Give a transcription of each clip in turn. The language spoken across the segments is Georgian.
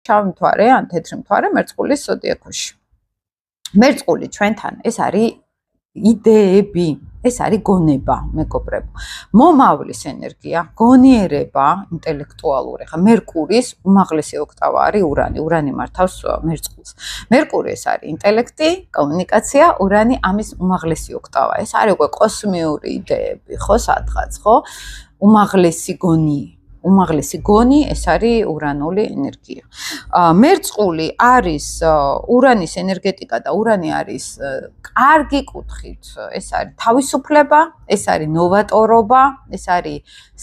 შავი მთვარე ან თეთრი მთვარე მერწყულის ზოდიაქოში. მერწყული ჩვენთან ეს არის იდეები, ეს არის გონება, მეგობრებო. მომავლის ენერგია, გონიერება, ინტელექტუალური. ხა მერკურის უმაღლესი ოქტავა არის ურანი. ურანი მართავს მერწყულს. მერკური ეს არის ინტელექტი, კომუნიკაცია, ურანი ამის უმაღლესი ოქტავა. ეს არის უკვე კოსმიური იდეები, ხო, სადღაც, ხო? უმაღლესი გონი. უმაღლესი გონი ეს არის ურანული ენერგია. მერწყული არის ურანის ენერგეტიკა და ურანი არის კარგი კუთხით. ეს არის თავისუფლება, ეს არის ნოვატორობა, ეს არის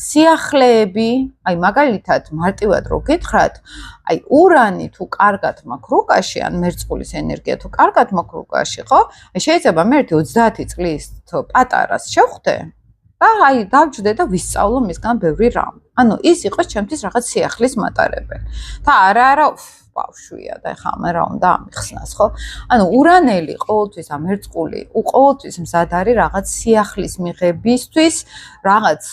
სიახლეები. აი მაგალითად მარტივად რო გითხრათ, აი ურანი თუ კარგად მაქვს რუკაში, ან მერწყულის ენერგია თუ კარგად მაქვს რუკაში, ხო? აი შეიძლება მე 30 წლის პატარას შევხვდე და აი დავჯდე და ვისწავლო მისგან ბევრი რამ. ანუ ის იყოს ჩემთვის რაღაც სიახლის მატარებელი. და არა ბავშვია და ეხლა მე რა უნდა ამიხსნას, ხო? ანუ ურანელი ყოველთვის ამერწყული, ყოველთვის მზად არის რაღაც სიახლის მიღებისთვის, რაღაც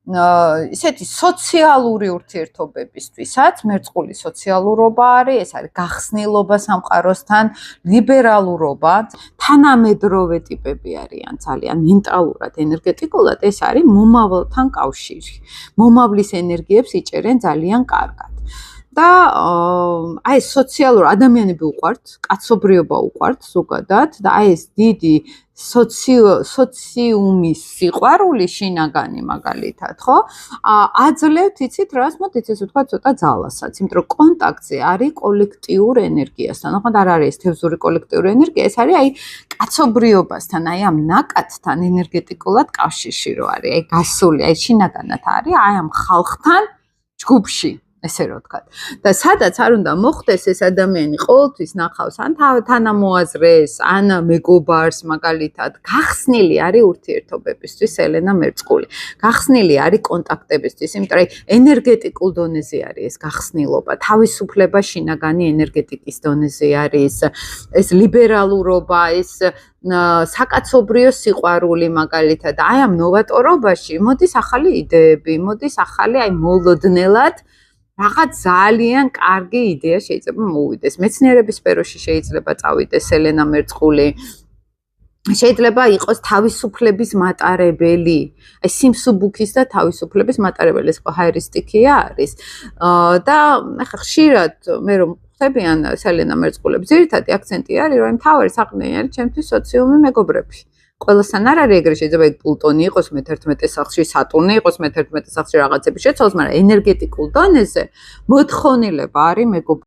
ისეთი სოციალური ურთიერთობებისთვისაც, მერწყული სოციალურობა არის, ეს არის გახსნილობა სამყაროსთან, ლიბერალურობა, თანამედროვე ტიპები არიან ძალიან მენტალურად, ენერგეტიკულად, ეს არის მომავალთან კავშირი. მომავლის ენერგიებს იჭერენ ძალიან კარგად. და აი სოციალურ ადამიანები უყვართ, კაცობრიობა უყვართ ზოგადად და აი ეს დიდი სოციუმის სიყვარული შინაგანი მაგალითად, ხო? აძლევთ, იცით რას, მოდით ესე ვთქვა ცოტა ძალასაც, იმიტომ რომ კონტაქტზე არის კოლექტიურ ენერგიასთან. ოღონდ არ არის ეს თევზური კოლექტიური ენერგია, ეს არის აი კაცობრიობასთან, აი ამ ნაკადთან ენერგეტიკულად კავშირში რო არის, აი გასული, აი შინაგანად არის, აი ამ ხალხთან ჯგუფში. ესე რომ ვთქვათ. და სადაც არ უნდა მოხდეს ეს ადამიანი ყოველთვის ნახავს ან თანამოაზრეს, ან მეგობარს მაგალითად. გახსნილი არის ურთიერთობებისთვის ელენა მერწყული. გახსნილი არის კონტაქტებისთვის, იმიტომ რომ ენერგეტიკულ დონეზე არის ეს გახსნილობა, თავისუფლება შინაგანი ენერგეტიკის დონეზე არის, ეს ლიბერალურობა, ეს საკაცობრიო სიყვარული მაგალითად. აი ამ ნოვატორობაში მოდის ახალი იდეები, მოდის ახალი აი მოლოდნელად რაღაც ძალიან კარგი იდეა შეიძლება მოვიდეს. მეცნიერების სფეროში შეიძლება წავიდეს ელენა მერწყული. შეიძლება იყოს თავისუფლების მატარებელი. აი სიმსუბუქის და თავისუფლების მატარებელი, ეს ჰაერისტიკია არის. და ახლა ხშირად მე რომ ხვდებიან ელენა მერწყულებს, ძირითადი აქცენტი არის, რომ მთავარი საყრდენი არის ჩემთვის სოციუმი მეგობრები. ყველასთან არ არის ეგრე, შეიძლება პლუტონი იყოს მე-11 სახლში, სატურნი იყოს მე-11 სახლში რაღაცები შეცვალოს, მაგრამ ენერგეტიკულ დონეზე მოთხოვნილება არის მეგობრები.